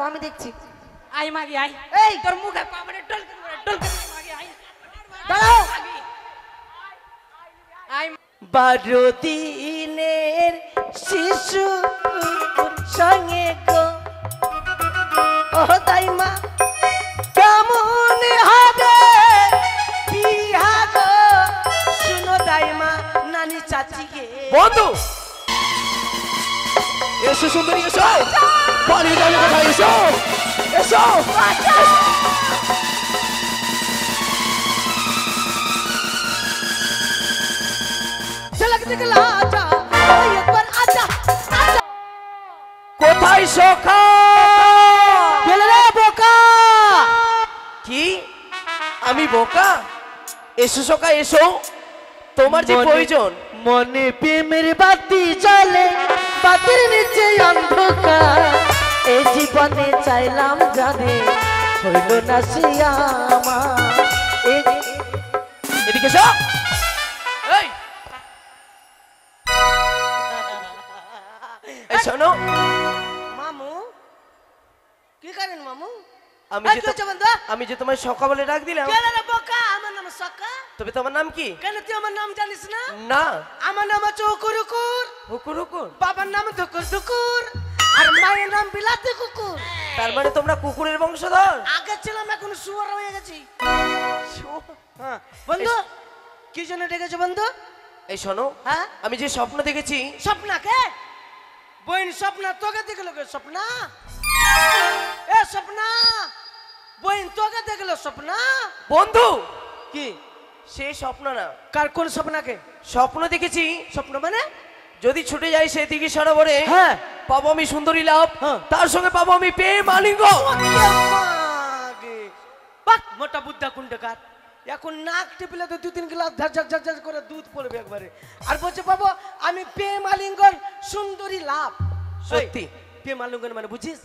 আমি দেখছি আই মাগি আই এই তোর মুখে পাবরে টল মাগি আই দাঁড়াও আই 12 দিনের শিশু সঙ্গে গো ও দাইমা কেমন হবে বিয়া গো শুনো দাইমা নানি চাচি গে বন্ধু এসো সুন্দরী এসো পালিয়ে যাবে কোথায় এসো এসো ঝলক দিখলা আজা ওই একবার আজা আজা কোথায় সখা গেলে রে বোকা কি আমি বোকা এসো সখা এসো তোমার যে প্রয়োজন মনে প্রেমের বাতি জ্বলে বাতির নিচে অন্ধকার এই জীবনে চাইলাম জানে হইল না সিয়ামা এদিকে এসো এই এই শোনো মামু কি করেন মামু আমি যে তোমায় সখা বলে ডাক দিলাম গেলে রে বোকা আমার নাম সকা তবে তোমার নাম কি কেন তুই আমার নাম জানিস না না আমার নাম হচ্ছে হুকুর হুকুর হুকুর বাবার নাম ধুকুর ধুকুর আর মায়ের নাম বিলাতি কুকুর তার মানে তোমরা কুকুরের বংশধর আগে ছিলাম এখন শুয়োর হয়ে গেছি হ্যাঁ বন্ধু কি জন্য ডেকেছো বন্ধু এই শোনো হ্যাঁ আমি যে স্বপ্ন দেখেছি স্বপ্নাকে বইন স্বপ্না তোকে দেখলো কে স্বপ্না এ স্বপ্না বইন তোকে দেখলো স্বপ্না বন্ধু কি সেই স্বপ্ন না কার কোন স্বপ্নাকে স্বপ্ন দেখেছি স্বপ্ন মানে যদি ছুটে যাই সেই দিকে সরোবরে হ্যাঁ পাবো আমি সুন্দরী লাভ হ্যাঁ। তার সঙ্গে পাবো আমি প্রেম আলিঙ্গ বাহ মোটা বুদ্ধা কুন্ডকার এখন নাক টিপলে তো 2-3 গ্লাস ঝাঝ ঝাঝ ঝাঝ করে দুধ পড়বে একবারে আর বলছে বাবু আমি প্রেম আলিঙ্গন সুন্দরী লাভ সত্যি প্রেম আলিঙ্গন মানে বুঝিস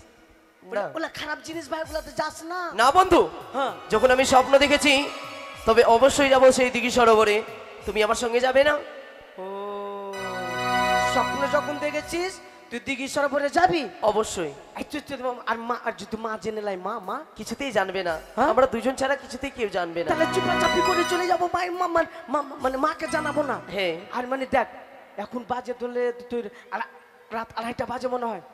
না। ওলা খারাপ জিনিস ভাই ওগুলা তো যাস না না বন্ধু হ্যাঁ যখন আমি স্বপ্ন দেখেছি তবে অবশ্যই যাব সেই দিকে সরোবরে তুমি আমার সঙ্গে যাবে না ও স্বপ্ন যখন দেখেছিস তুই দিঘি সরোবরে যাবি অবশ্যই আর মা আর যদি মা জেনে লাই মা মা কিছুতেই জানবে না হ্যাঁ? আমরা দুজন ছাড়া কিছুতেই কেউ জানবে না তাহলে চুপাচাপি করে চলে যাবো মায়ের মানে মাকে জানাবো না হ্যাঁ আর মানে দেখ এখন বাজে ধরলে তুই রাত 2:30 বাজে মনে হয়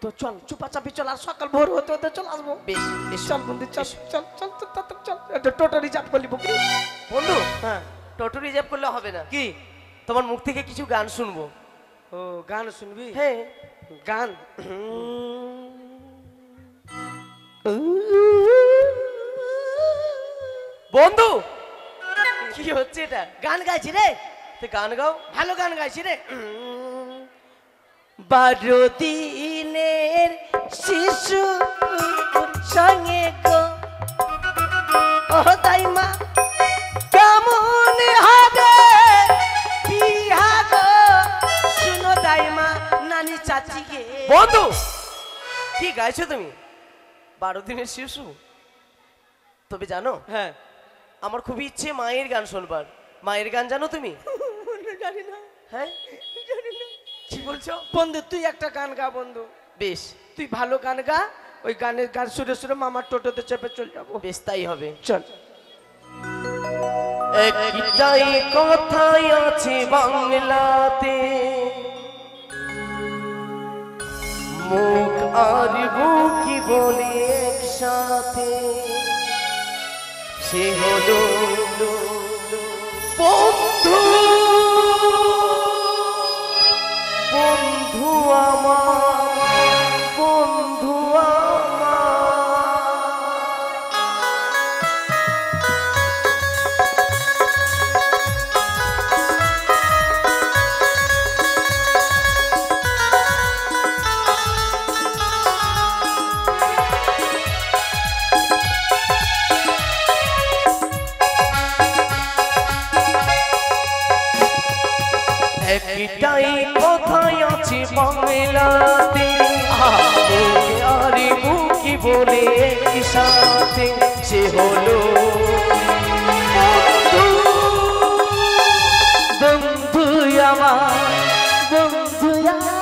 তো চল চুপাচাপি চল আর সকাল ভোর হতে হতে চল আসবো বেশ বেশ চল বন্ধু চল চল চল চল চল টোটো রিজার্ভ করলি বুকি বন্ধু হ্যাঁ টোটো রিজার্ভ করলে হবে না কি তোমার মুখ থেকে কিছু গান শুনবো ও গান শুনবি হ্যাঁ গান বন্ধু কি হচ্ছে এটা গান গাইছি রে তো গান গাও ভালো গান গাইছি রে 12 দিনের শিশু সঙ্গে গো ও দাইমা কেমন হবে বিয়া গো শুনো দাইমা নানি চাচি গে বন্ধু কি গাইছো তুমি 12 দিনের শিশু তবে জানো হ্যাঁ আমার খুবই ইচ্ছে মায়ের গান শুনবার মায়ের গান জানো তুমি জানি না হ্যাঁ জানি না কি বলছো বন্ধু তুই একটা গান গা বন্ধু বেশ তুই ভালো গান গা ওই গানের গান সুরে সুরে মামার টোটোতে চেপে চল যাবো বেশ তাই হবে চল একটাই কথাই আছে বাংলাতে মুখ আর বুকি বলে একসাথে সে হলো বন্ধু বন্ধু আমার বন্ধু আমার বলে একই সাথে সে হলো বন্ধু। বন্ধু আমার, বন্ধু আমার।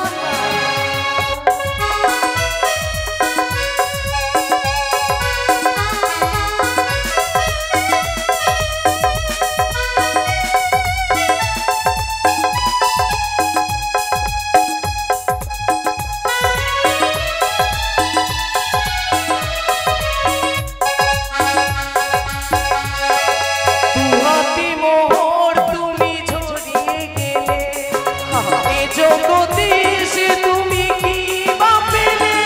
দুহাতি মোহর তুমি ঝরিয়ে গেলে, এ জগতে এসে তুমি কি বা পেলে?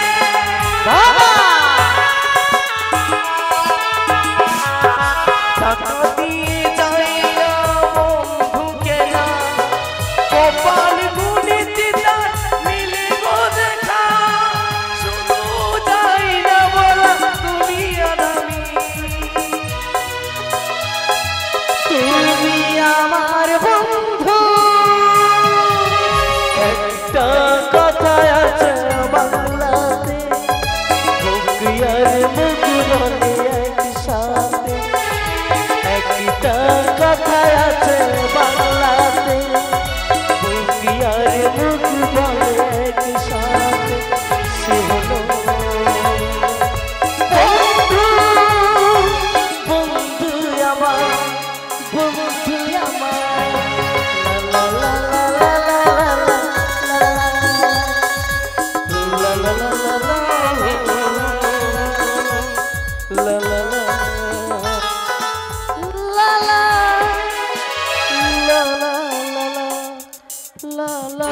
টাকা দিয়ে যাই না বন্ধু কেনা, কপাল গুনেতে তার মিলে গো দেখা। শুধু যাই না বলা তুমি আর আমি, তুমি আমার বন্ধু। একটা কথা আছে বাংলাতে, ভুকিয়ার মুখ বলে একসাথে। একটা কথা আছে বাংলাতে, ভুকিয়ার মুখ বলে একসাথে। সে হলো বন্ধু, বন্ধু আমার, বন্ধু আমার। লা লা লা লা লা লা লা লা লা লা লা লা লা লা।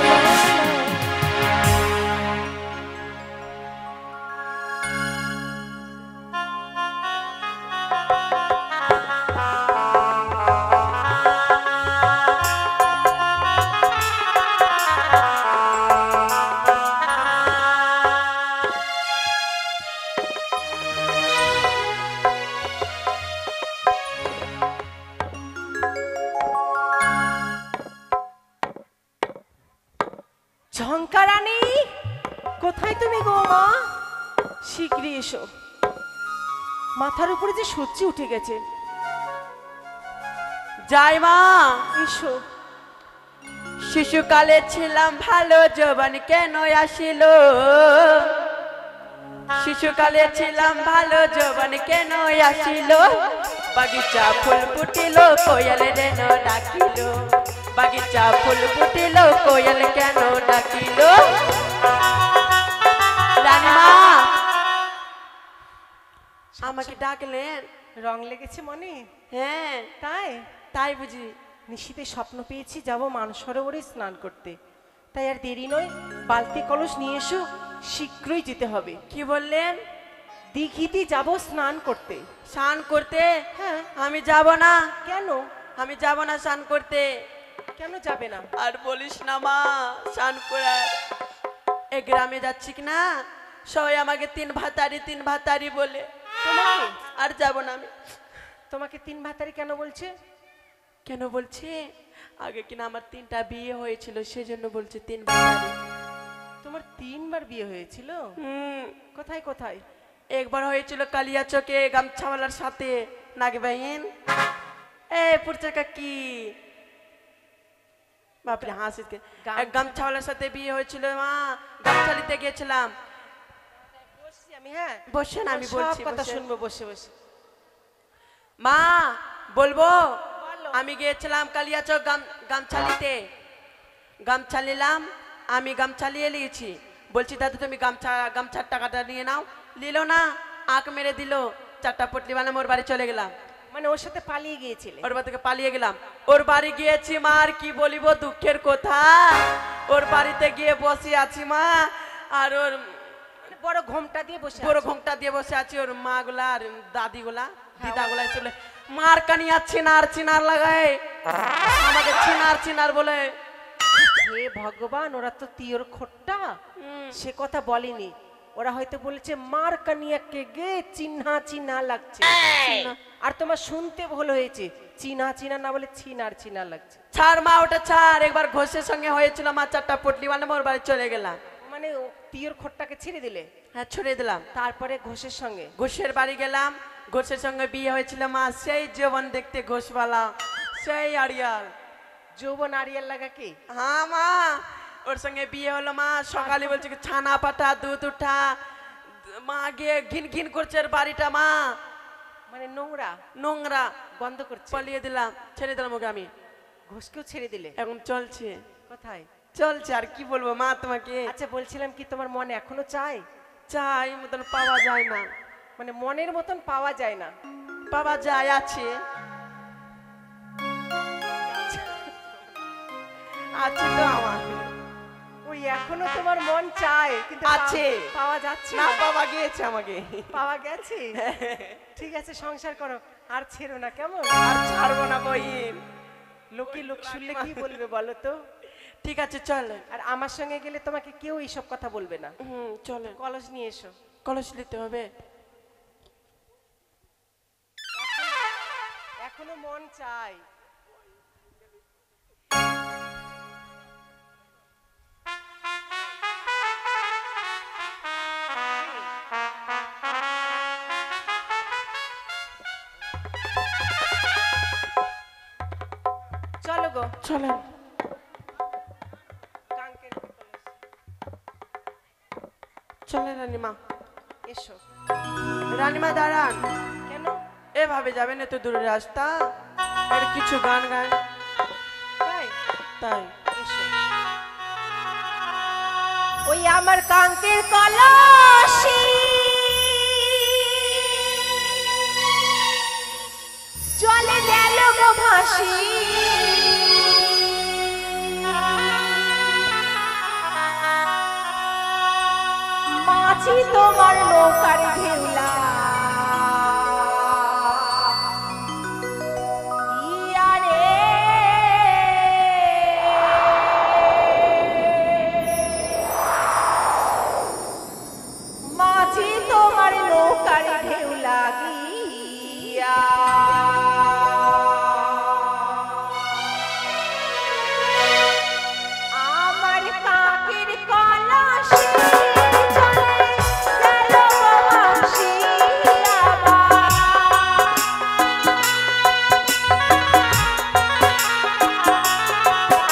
ঝঙ্কারানী, কোথায় তুমি গো মা? শীঘ্রই এসো, মাথার উপরে যে সূর্য উঠে গেছে। যাই মা। এসো। শিশুকালে ছিলাম ভালো, যৌবন কেন আসিল? শিশুকালে ছিলাম ভালো, যৌবন কেন আসিল? বাগিচা ফুল ফুটিল, কোয়েল রেন ডাকিল। বাগিচা ফুল ফুটিল, কোয়েল কেন ডাকিল? রানীমা, আমাকে ডাকলেন? রং লেগেছে মনে? হ্যাঁ, তাই? তাই বুঝি। নিশীতে স্বপ্ন পেয়েছি যাব মানসরোবরে স্নান করতে, তাই আর দেরি নয়, বালতি কলস নিয়ে এসো, শীঘ্রই যেতে হবে। কি বললেন? দিঘিতে যাব স্নান করতে। স্নান করতে? হ্যাঁ। আমি যাব না। কেন? আমি যাব না স্নান করতে। কেন যাবে না? আর বলিস না মা, স্নান করার এ গ্রামে যাচ্ছি কি না, সবাই আমাকে তিন ভাতারি বলে। তোমাকে? আর যাব না আমি। তোমাকে তিন ভাতারি কেন বলছে? কেন বলছে? আগে কিনা আমার 3টা বিয়ে হয়েছিল, সেজন্য বলছে তিন ভাতারি। তোমার 3বার বিয়ে হয়েছিল? কোথায় কোথায়? একবার হয়েছিল কালিয়া চকে গামছাওয়ালার সাথে, নাগবাইন। এ পুরচা কাকি, বাপরে হাসিতে। গামছাওয়ালার সাথে বিয়ে হয়েছিল মা, গামছালিতে গেছিলাম। বসছি আমি। হ্যাঁ বসেন, আমি বলছি। সব কথা শুনবো বসে বসে। মা বলবো, বলো। আমি গিয়েছিলাম কালিয়াচক গামছালিতে। গামছা নিলাম, আমি গামছা নিয়ে নিয়েছি। বলছি দাদু তুমি গামছার টাকাটা নিয়ে নাও। নিল না, আঁক মেরে দিল। 4টা পটলি বানাম, ওর বাড়ি চলে গেলাম। মানে ওর সাথে পালিয়ে গিয়েছিলে? ওর বাড়ি থেকে পালিয়ে গেলাম। ওর বাড়ি গিয়েছি মা, আর কি বলিব দুঃখের কথা। ওর বাড়িতে গিয়ে বসে আছি মা, আর ওর বড় ঘোমটা দিয়ে বসে বড় আছো? ঘোমটা দিয়ে বসে আছি। ওর মা গুলা আর দাদি গুলা, দিদা গুলা চলে মার কানিয়া চিনার লাগায় আমাকে, চিনার বলে। হে ভগবান, ওরা তো তিয়র খোট্টা, সে কথা বলেনি। ওরা হয়তো বলেছে মার কানিয়াকে গে চিহ্না লাগছে। আর তোমার শুনতে ভুল হয়েছে, চিনা না বলে চিনার লাগছে। ছাড় মা, ওটা ছাড়। একবার ঘোষের সঙ্গে হয়েছিল মা, 4টা পটলি বানাবো, ওর বাড়ি চলে গেলাম। মানে তিয়র খোট্টাকে ছেড়ে দিলে, হ্যাঁ ছড়িয়ে দিলাম। তারপরে ঘোষের সঙ্গে ঘোষের বাড়ি গেলাম, ঘোষের সঙ্গে বিয়ে হয়েছিল মা, সেই জীবন দেখতে ঘোষওয়ালা, সেই আড়িয়াল। যৌবন আড়িয়াল লাগা কি? হ্যাঁ মা, ওর সঙ্গে বিয়ে হলো মা। সকালে বলছে কি ছানা পাঠা, দুধ উঠা, মা গিয়ে ঘিন ঘিন করছে ওর বাড়িটা মা, মানে নোংরা নোংরা। গন্ধ করছে। পালিয়ে দিলাম, ছেড়ে দিলাম ওকে আমি। ঘোষকেও ছেড়ে দিলে? এখন চলছে, কোথায় চলছে, আর কি বলবো মা তোমাকে। আচ্ছা বলছিলাম কি তোমার মন এখনো চায়? চাই মতন পাওয়া যায় না। মানে মনের মতন পাওয়া যায় না? পাওয়া যায়, আছে আছে তো আমার। ওই এখনো তোমার মন চায় কিন্তু আছে। পাওয়া যাচ্ছে না, না? পাওয়া গিয়েছে আমাকে। পাওয়া গেছে? ঠিক আছে, সংসার করো, আর ছেড়ো না, কেমন? আর ছাড়বো না বহিন। লোকে লোক শুনলে কি বলবে বলো তো? ঠিক আছে চল। আর আমার সঙ্গে গেলে তোমাকে কেউ এইসব কথা বলবে না। চলে, কলস নিয়ে এসো। কলস নিতে হবে। এখনো মন চাই। চলো গো, চলেন। কাঙ্কের কলস। চলে রানীমা। এসো। রানীমা দাঁড়ান। কেন? এভাবে যাবেন, এত দূরের রাস্তা, আর কিছু গান গান। তাই? তাই এসো। ওই আমার কাঙ্কের কলসি জলে গেল গো ভাসি, মাছি তোমার নৌকার ঘেউলা, ইয়া রে মাঝি তোমার নৌকার ঢেউ লাগিয়া, আমার কাকের কলসি জলে গেল গো ভাসি আবার।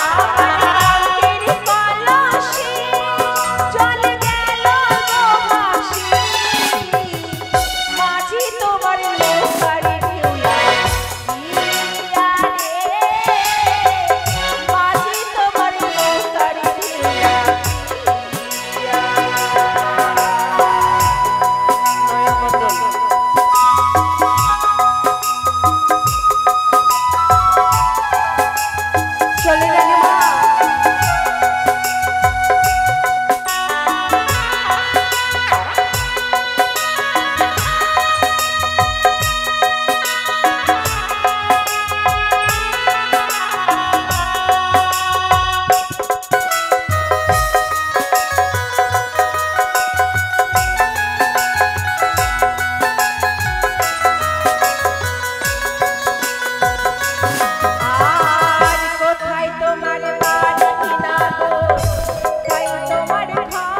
আমার কাকের কলসি জলে গেল গো ভাসি, মাঝি তোমার নৌকার ঢেউ লাগিয়া রে, মাঝি তোমার নৌকার ঢেউ লাগিয়া। চলে রানীমা। আর কোথায় তোমার বাড়ি কিনা গো, কোথায় তোমার ঘর?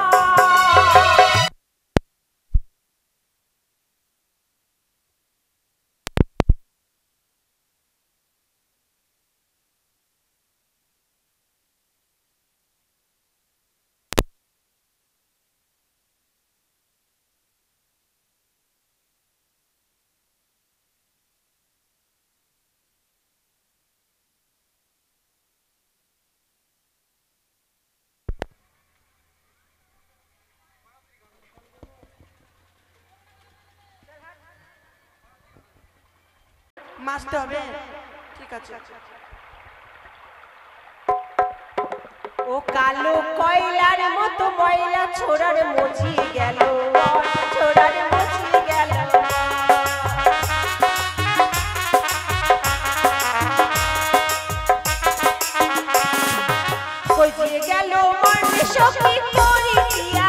মাছতে হবে, ঠিক আছে। ও কালো কয়লার মতো ময়লা ছোড়ার মুছিয়ে গেল, ছোড়ার মুছিয়ে গেল। কইয়ে গেল মানুষ কি করি দিয়া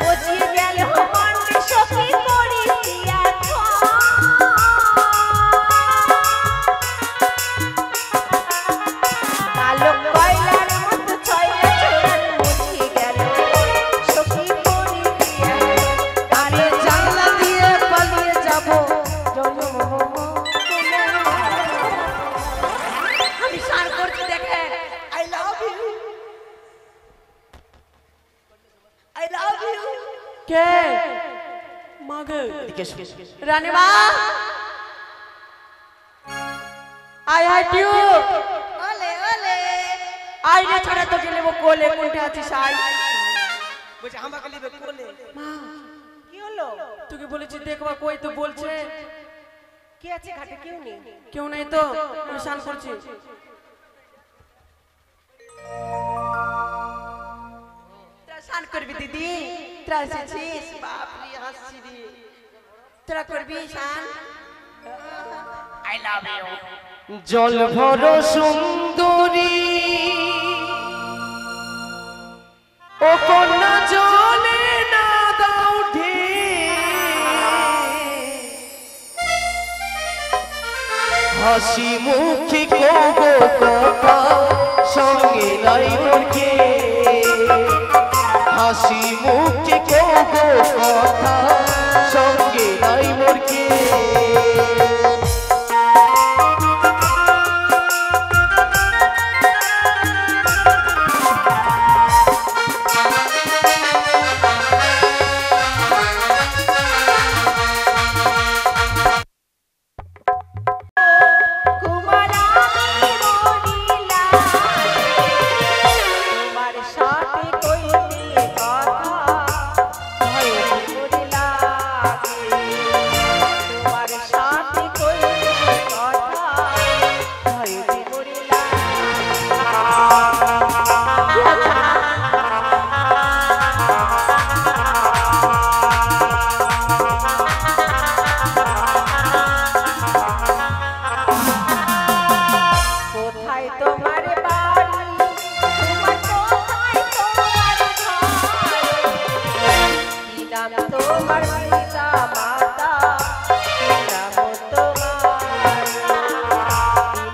মুছিয়ে গেল মানুষ কি করি দিয়া কে মাগে এদিকে এসো। রানীমা আই হাই টিউ ওলে ওলে আই রে ছাড়া তো গেলে কোলে কোনটা আছিস আই বলছে আমাকে লিবে কোলে। মা কি হলো? তোকে বলেছি দেখবা কই তো বলছে কে আছে ঘাটে? কেউ নেই। কেউ নাই তো আমি স্নান করছি তোরা স্নান করবি দিদি তোরা এসেছিস বাপরে হাসছি রে তোরা করবি স্নান জল ভর সুন্দরী ও কন্যা জলে না দাও হাসি মুখে কবো কথা সঙ্গে নাই মোরকে হাসি মুখে কবো কথা সঙ্গে নাই মোরকে তোমার সাথে কইলে কথা ভয় করিলা তোমার সাথে কইলে কথা ভয় করিলা কোথায় তোমার বাড়ি তোমার কোথায় তোমার ঘর কি নাম তোমার পিতা মাতা কি নাম তোমার কি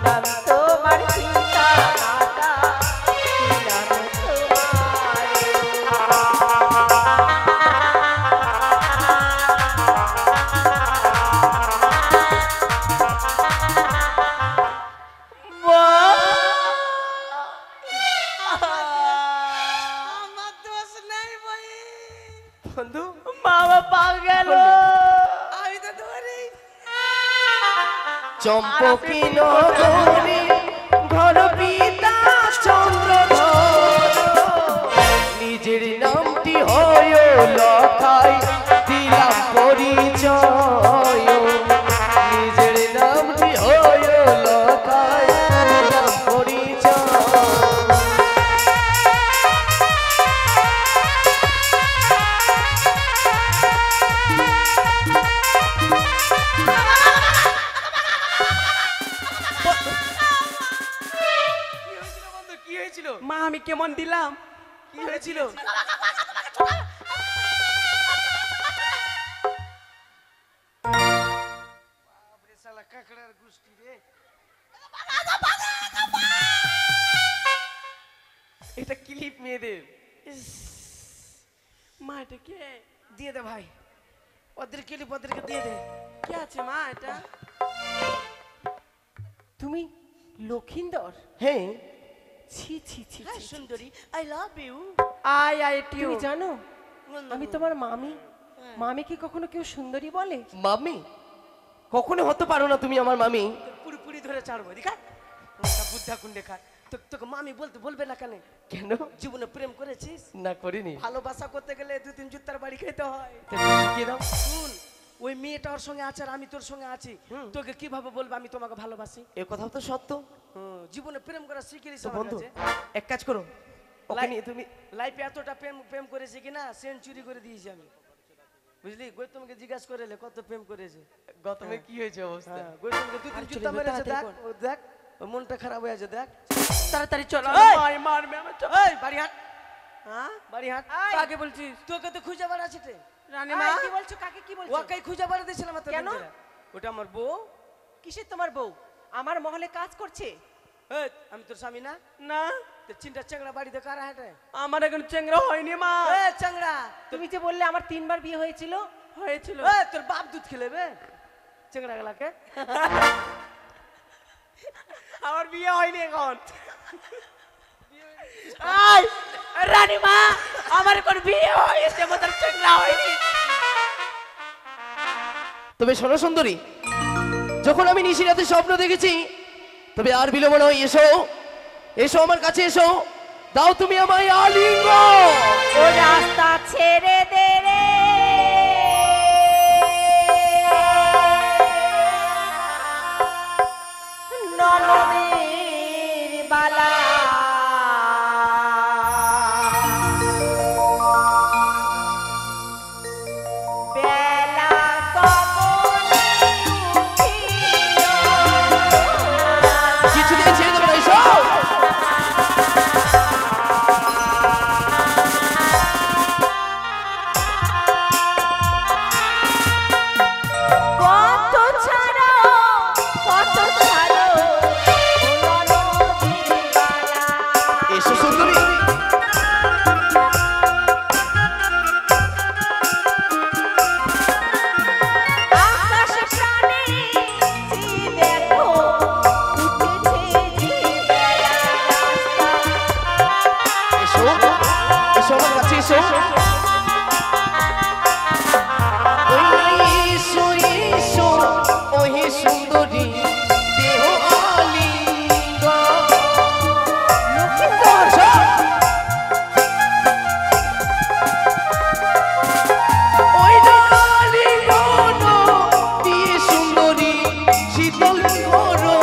নাম তোমার পিতা মাতা কি নাম আমার দোষ নাই ভাই বন্ধু বাবা পাও গেল আমি তো ধরি চম্পকি নগরী ঘর পিতা চন্দ্রধর নিজের নামটি হয় লখাই দিলাম পরিচয় নিজের নামটি হয় লখাই দিলাম পরিচয় কি হয়েছিল? মা আমি কেমন দিলাম কি হয়েছিল? বাপরে শালা কাকড়ার গুষ্টি রে। এটা ক্লিপ মেয়েদের। মা এটা কে দিয়ে দে ভাই, ওদের ক্লিপ ওদেরকে দিয়ে দে। কে আছে মা এটা তুমি লক্ষিন্দর? হ্যাঁ ছি ছি ছি হ্যাঁ ছি, ছি। সুন্দরী, I love you. I I টিউ তুমি জানো আমি তোমার মামি। মামি কি কখনো কেউ সুন্দরী বলে? মামি কখনো হতে পারো না তুমি আমার মামি। পুরি ধরে ছাড়বো দেখা বুদ্ধা কুন্ডে খা। তোকে মামি বলতে বলবে না কেন? কেন? জীবনে প্রেম করেছিস? না করিনি। ভালোবাসা করতে গেলে 2-3 জুতার বাড়ি খেতে হয়। শিখিয়ে দাও। শুন, ওই মেয়েটা ওর সঙ্গে আছে আর আমি তোর সঙ্গে আছি, তোকে কিভাবে বলবো আমি তোমাকে ভালোবাসি? এ কথাও তো সত্য। জীবনে প্রেম করা শিখিলিস বন্ধু। এক কাজ করো, ওকে নিয়ে তুমি লাইফে এতটা প্রেম করেছি কিনা সেঞ্চুরি করে দিয়েছি আমি, বুঝলি? গৌতমকে জিজ্ঞাসা করে কত প্রেম করেছে। গৌতমে কি হয়েছে অবস্থা? গৌতমকে 2-3 জুতা মেরেছে। দেখ ও দেখ, ওর মনটা খারাপ হয়ে আছে। দেখ তাড়াতাড়ি চলো মাই মারবে আমার চল এই বাড়ি হাট, হ্যাঁ বাড়ি হাট। কাকে বলছিস তোকে তো খুঁজে বেড়াচ্ছি রে। রানীমা এই, কি বলছো? কাকে কি বলছো? ওকেই খুঁজে বেড়াতেছিলাম তো। কেন? ওটা আমার বউ। কিসের তোমার বউ? আমার মহলে কাজ করছে। এই আমি তোর স্বামী না? না তো চিন্তা চাংড়া বাড়িতে কারা হাঁটে? আমার এখন চেংরা হয়নি মা এ চাংড়া, তুমি যে বললে আমার 3 বার বিয়ে হয়েছিল। হয়েছিল এ তোর বাপ দুধ খেলেবে চাংড়া গলাকে? আমার বিয়ে হয়নি এখন রানীমা আমার এখন বিয়ে হয়েছে মতো চিংড়া হয়নি। তবে শোনো সুন্দরী, যখন আমি নিশিরাতে স্বপ্ন দেখেছি, তবে আর বিলম্ব নয়, এসো এসো আমার কাছে এসো, দাও তুমি আমায় আলিঙ্গন। ও রাস্তা ছেড়ে দে রে, ননদের বালা বেলা কবলে উঠিল। কিছুদিন ছেড়ে দেবো না, এসো। কত ছাড়ো কত ছাড়ো ও ননদের বালা। এসো সুন্দরী। আকাশ প্রাণে যে দেখো উঠেছে যে বেলা রাস্তা। এসো এসো আমার কাছে এসো। ওই এসো এসো ওহে সুন্দরী, দেহ আলিঙ্গন। এসো। ওই যে আলিঙ্গন দিয়ে সুন্দরী শীতল করো।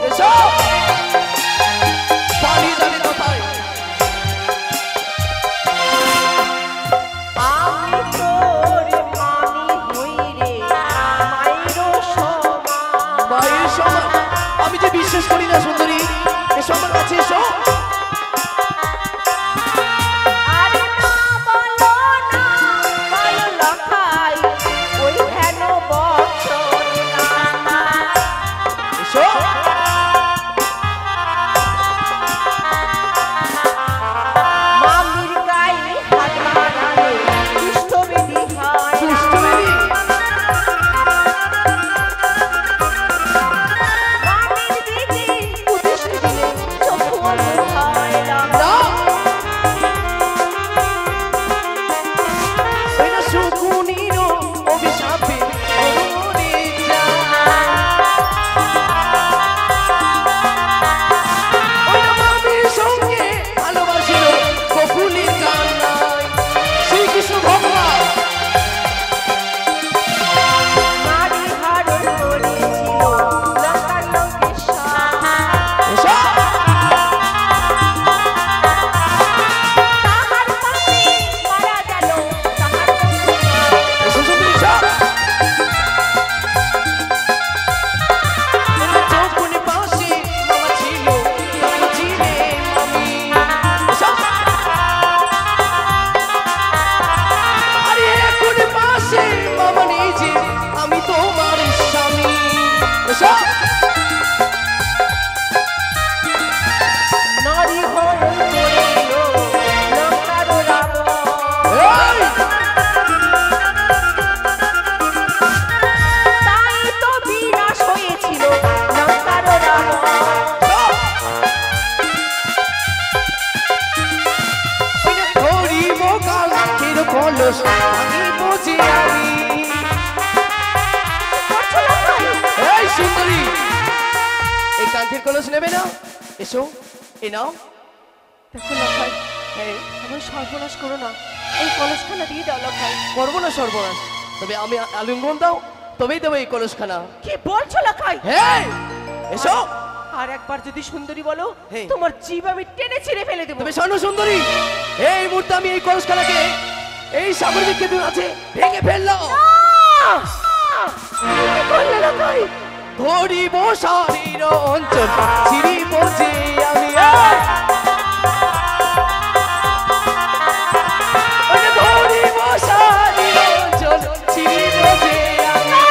এসো। পালিয়ে যাবে কোথায়? আমি তোর মামি হই রে, মায়েরও সমান। মায়ের সমান আমি যে বিশ্বাস করি না সুন্দরী। এসো আমার কাছে এসো। আরে না বলো না, বলো লখাই, ওই হেন বছর রাস্তা। এসো। মামির গায়ে হাত বাড়ালে দুষ্ট বেদি হয় না। দুষ্ট বেবি। মামির দিকে উদ্দেশ্য দিলে চক্ষু অন্ধ হয় না। না। ওই না শকুনিরও অভিশাপে মরে যায়। ওই না মামির সঙ্গে ভালোবাসিল বকুলের কান্নায় শ্রীকৃষ্ণ ভগবান। নারী ধারণ করেছিল লঙ্কার লঙ্কেশ্বর। এসো। তাহার পাশে মারা গেল তাহার বন্ধুরা। এসো সুন্দরী, এসো। যখন পাশে মামা ছিল, তখন ছিলে মামি। এসো। আরে এখন পাশে মামা নেই যে, আমি তোমার স্বামী। এসো। নারী হরণ করিল লঙ্কার রাবণ। এই! তাই তো বিনাশ হয়েছিল লঙ্কার রাবণ। এসো। ওই না ধরিব কাঙ্ক্ষের কলস, আমি বুঝি আমি। করছো না ভাই? এই সুন্দরী, এই কাঙ্ক্ষের কলস নেবে না? এসো, এ নাও। দেখো লখাই, এই, আমার সর্বনাশ করো না, এই কলসখানা দিয়ে দাও লখাই। করবো না সর্বনাশ, তবে আমি আলিঙ্গন দাও, তবেই দেবো এই কলসখানা। কি বলছো লখাই? হ্যাঁ, এসো। আর একবার যদি সুন্দরী বলো, হ্যাঁ। তোমার জিভ আমি টেনে ছিঁড়ে ফেলে দেবো। তবে শোনো সুন্দরী, এই মুহূর্তে আমি এই কলসখানাকে এই সাগরের দিকে আছে ভেঙে ফেললাম। কি করলে লখাই? ধরিব শারীর অঞ্চল, ছিড়িব যে আমি। ওই যে ধরিব শারীর অঞ্চল, ছিড়িব যে আমি।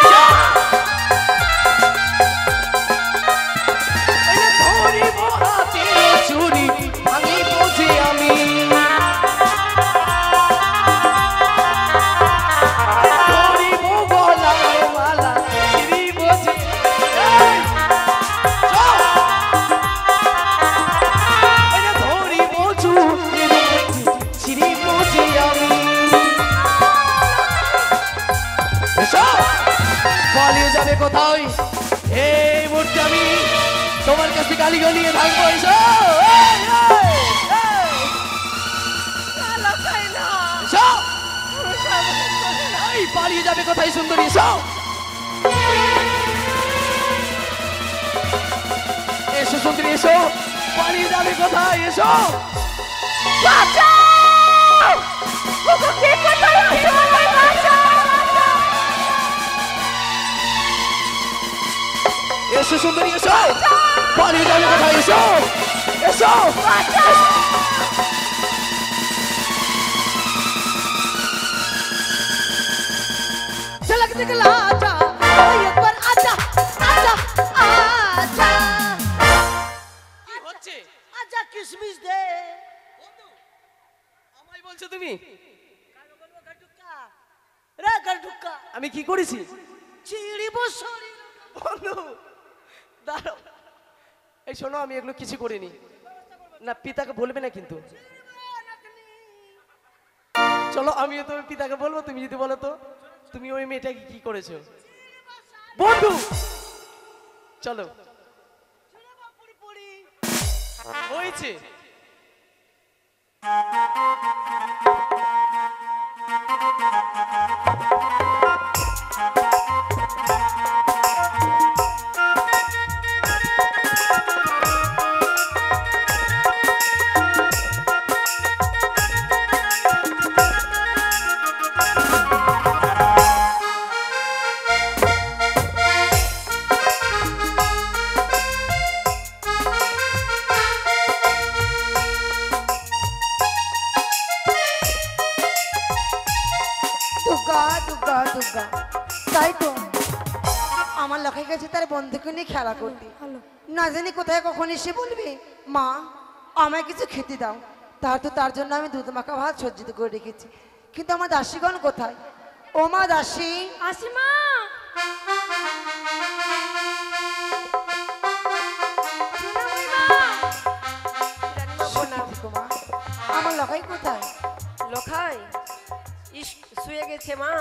ওই যে ধরিব হাতের চুরি, ভাঙিব যে আমি। ধরিব গলার মালা, ছিড়িব যে। এই! চল! কথাই এই মুহূর্তে আমি তোমার কাছে গালি গলিয়ে থাকবো। এসো এসো, এই পালিয়ে যাবে কোথায় সুন্দরী? এসো এসো সুন্দরী, এসো, পালিয়ে যাবে কোথায়? এসো এসো সুন্দরী, এসো, পালিয়ে যাবে কোথায়? এসো এসো झलक दिखला आजा एक बार आजा आजा आजा কি হচ্ছে? आजा किसमिस दे আমায় বলছো তুমি? रे गडुक्का আমি কি করেছি? চিড়ি বসরি বন্ধু দাঁড়াও, এই শোনো, আমি এগুলো কিছু করিনি। না, পিতাকে বলবে না কিন্তু। চলো, আমিও তো পিতাকে বলবো, তুমি যদি বলো তো তুমি ওই মেয়েটাকে কি করেছো। বন্ধু চলো, হয়েছে। দুর্গা দুর্গা দুর্গা তাই তো আমার লক্ষ্য গেছে তার বন্ধুকে নিয়ে খেলা করতে, না জানি কোথায় কখন এসে বলবে মা আমায় কিছু খেতে দাও। তার জন্য আমি দুধ মাখা ভাত সজ্জিত করে রেখেছি, কিন্তু আমার দাসীগণ কোথায়? ও মা দাসী, আসি মা। আমার লখাই কোথায়? লোখাই শুয়ে গেছে মা।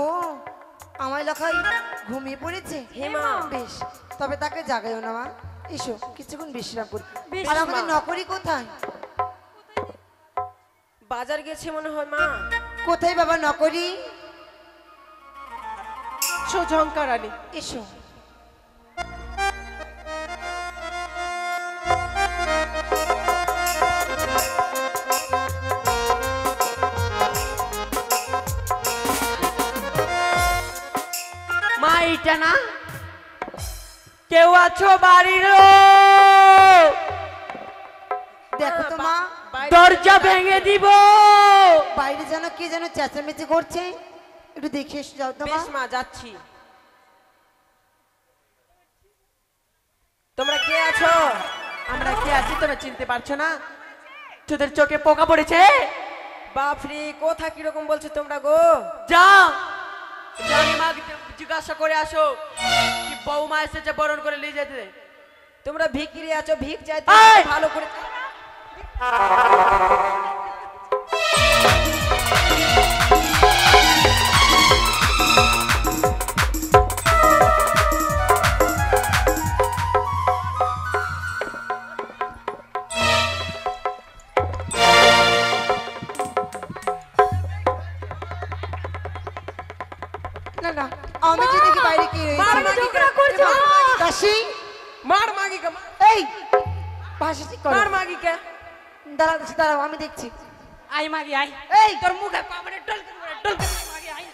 ও আমার লখাই ঘুমিয়ে পড়েছে? হে মা। বেশ, তবে তাকে জাগাইও না মা, এসো কিছুক্ষণ বিশ্রাম করি। বেশ আর আমাদের মা। নকরি কোথায়? বাজার গেছে মনে হয় মা। কোথায় বাবা নকরি? ঝঙ্কা রানী, এসো। মা এইটা না, কেউ আছো বাড়ির? দেখো তো মা, দরজা ভেঙে দিব। বাইরে যেন কে যেন চেঁচামেচি করছে, একটু দেখে এসে যাও তো মা। বেশ মা, যাচ্ছি। তোমরা কে আছো? আমরা কে আছি তুমি চিনতে পারছো না? তোদের চোখে পোকা পড়েছে? বাপরে, কথা কিরকম বলছো তোমরা গো? যা জানি মা জিজ্ঞাসা করে আসো কি বৌমা এসেছে বরণ করে নিয়ে যেতে। তোমরা ভিকিরি আছো, ভিক চাইতে এই! ভালো করে। না না, আমি যদি কি বাইরে কি মার মাগি কে? দাসী, মার মাগি কে? এই ভাষা ঠিক করো। মার মাগি কে? দাঁড়াও দাসী, দাঁড়াও, আমি দেখছি। আই মাগি আই। এই তোর মুখে পাবনে ডল করে মাগি আই।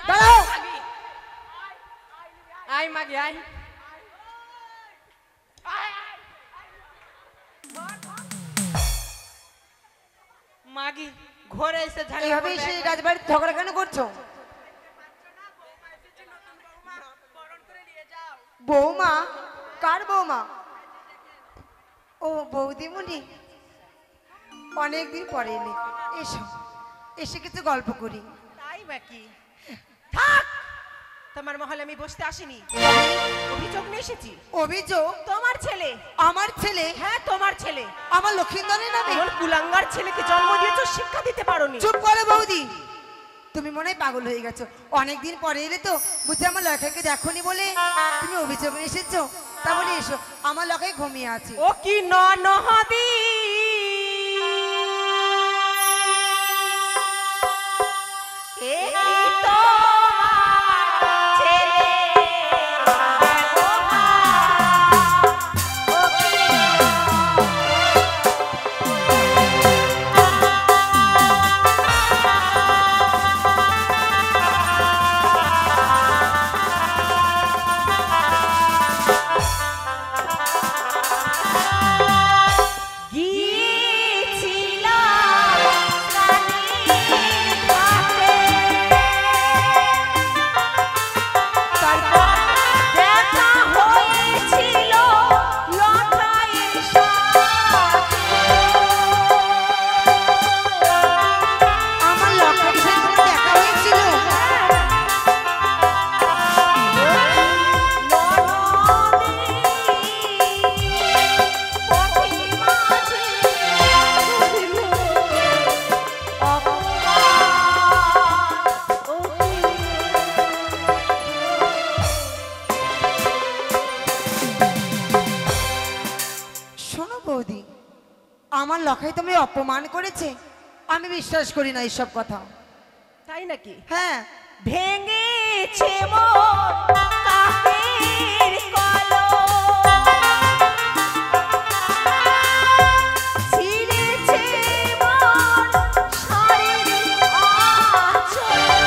দাঁড়াও। আই মাগি আই। মাগি ঘরে এসে ঝাড়ি এইভাবে এসে রাজবাড়ির ঝগড়া কেন করছো? বৌমা? কার বৌমা? ও বৌদিমণি, অনেকদিন পরে এলে, এসো এসে কিছু গল্প করি। তাই বাকি থাক, তোমার মহলে আমি বসতে আসিনি, অভিযোগ নিয়ে এসেছি। অভিযোগ? তোমার ছেলে। আমার ছেলে? হ্যাঁ তোমার ছেলে। আমার লক্ষিন্দরের নামে? এমন কুলাঙ্গার ছেলেকে জন্ম দিয়েছো, শিক্ষা দিতে পারোনি। চুপ করো বৌদি, তুমি মনে হয় পাগল হয়ে গেছো। অনেকদিন পরে এলে তো, বুঝি আমার লখাইকে দেখোনি বলে তুমি অভিযোগ নিয়ে এসেছো। তা বলে এসো, আমার লখাই ঘুমিয়ে আছে। ও কি ননহদি এই তোমার ছেলে ও কি আমার লখাইয়ের সাথে তোমার দেখা হয়েছিল? শোনো বৌদি, আমার লখাই তুমি অপমান করেছে। আমি বিশ্বাস করি না এইসব কথা। তাই নাকি? হ্যাঁ, ভেঙেছে মোর কাকের কলম, ছিঁড়েছে মোর শাড়ির আঁচল।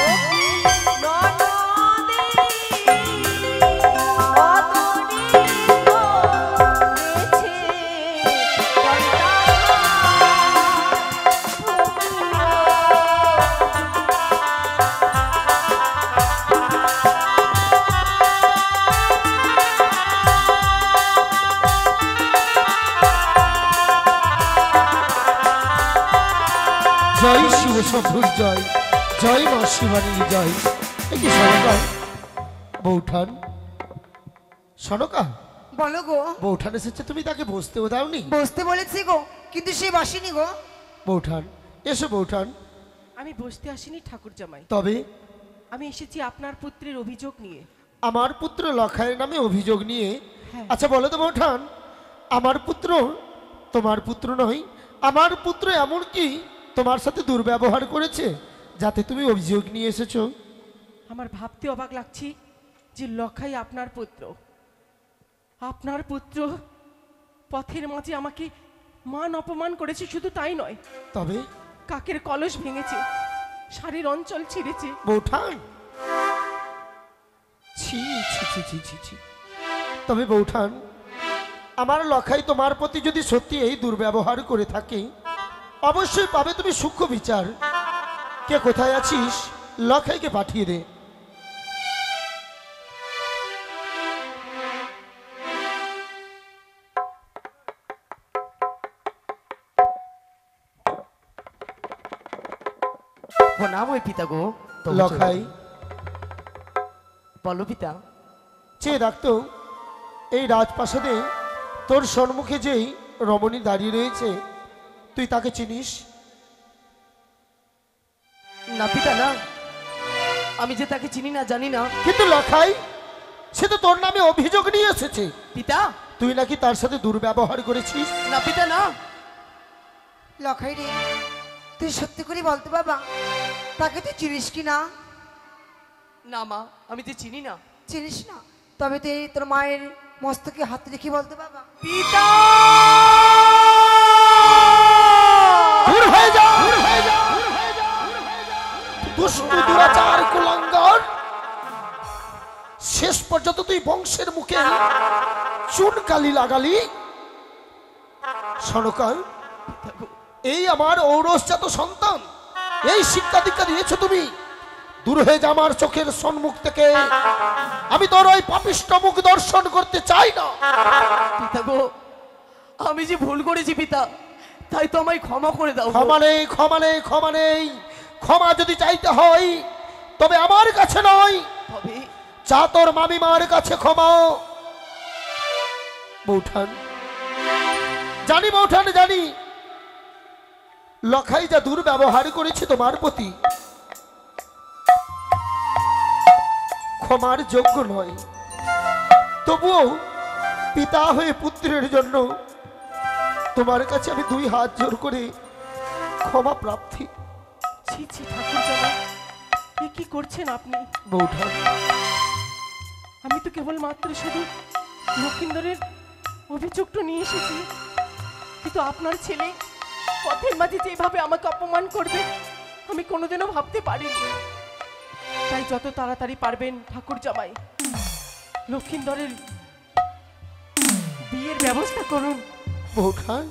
ও কি ননদে অতরি করেছে জয় শিব শম্ভুর জয়, জয় মা শিবানীর জয়। কি সনকা বৌঠান, সনকা বলো গো। বৌঠান এসেছে, তুমি তাকে বসতেও দাওনি? বসতে বলেছি গো, কিন্তু সে বসেনি গো। বৌঠান এসো বৌঠান। আমি বসতে আসিনি ঠাকুর জামাই, তবে আমি এসেছি আপনার পুত্রের অভিযোগ নিয়ে। আমার পুত্র লখাইয়ের নামে অভিযোগ নিয়ে? হ্যাঁ। আচ্ছা বলো তো বৌঠান, আমার পুত্র তোমার পুত্র নয়, আমার পুত্র এমন কি তোমার সাথে দুর্ব্যবহার করেছে যাতে তুমি অভিযোগ নিয়ে এসেছো? আমার ভাবতে অবাক লাগছে যে লখাই আপনার পুত্র। আপনার পুত্র পথের মাঝে আমাকে মান অপমান করেছে, শুধু তাই নয়, তবে কাকের কলস ভেঙেছে, শাড়ির অঞ্চল ছিঁড়েছে। বৌঠান ছি ছি ছি ছি ছি ছি। তবে বৌঠান, আমার লখাই তোমার প্রতি যদি সত্যি এই দুর্ব্যবহার করে থাকে, অবশ্যই পাবে তুমি সূক্ষ্ম বিচার। কে কোথায় আছিস, লখাইকে পাঠিয়ে দে। নাম ওই পিতা গো। লখাই বলো পিতা। চেয়ে রাখতো, এই রাজপ্রাসাদে তোর সম্মুখে যেই রমণী দাঁড়িয়ে রয়েছে, তুই তাকে চিনিস? না পিতা না, আমি যে তাকে চিনি না, জানি না। কিন্তু লখাই, সে তো তোর নামে অভিযোগ নিয়ে এসেছে, পিতা তুই নাকি তার সাথে দুর্ব্যবহার করেছিস। না পিতা না। লখাই রে, তুই সত্যি করে বলতে বাবা, তাকে তুই চিনিস কি না? না মা, আমি তো চিনি না। চিনিস না? তবে তুই তোর মায়ের মস্তকে হাত রেখে বলতে বাবা। পিতা দূর হয়ে যা, দূর হয়ে যা, দূর হয়ে যা, দূর হয়ে যা। দুষ্ট দুরাচার কুলাঙ্গার, শেষ পর্যন্ত তুই বংশের মুখে চুনকালি লাগালি। সনকার, এই আমার ঔরসজাত সন্তান, এই শিক্ষা দীক্ষা দিয়েছো তুমি। দূর হয়ে যা আমার চোখের সম্মুখ থেকে, আমি তোর ওই পাপিষ্ঠ মুখ দর্শন করতে চাই না। পিতা গো, আমি যে ভুল করেছি পিতা, তাই তো আমায় ক্ষমা করে দাও গো। ক্ষমা নেই, ক্ষমা নেই, ক্ষমা নেই। ক্ষমা যদি চাইতে হয় তবে আমার কাছে নয়, তবে চা তোর মামিমার কাছে ক্ষমা। বৌঠান, জানি বৌঠান, জানি লখাই যা দুর্ব্যবহার করেছে তোমার প্রতি ক্ষমার যোগ্য নয়। তবুও পিতা হয়ে পুত্রের জন্য তোমার কাছে আমি 2 হাত জোর করে ক্ষমা প্রার্থী। ছি ছি ঠাকুর জামাই, এ কি করছেন আপনি? বৌঠান, আমি তো কেবল মাত্র শুধু লক্ষিন্দরের অভিযোগটা নিয়ে এসেছি, কিন্তু আপনার ছেলে পথের মাঝে যেভাবে আমাকে অপমান করবে আমি কোনোদিনও ভাবতে পারিনি। তাই যত তাড়াতাড়ি পারবেন ঠাকুর জামাই লক্ষিন্দরের বিয়ের ব্যবস্থা করুন। বৌঠান,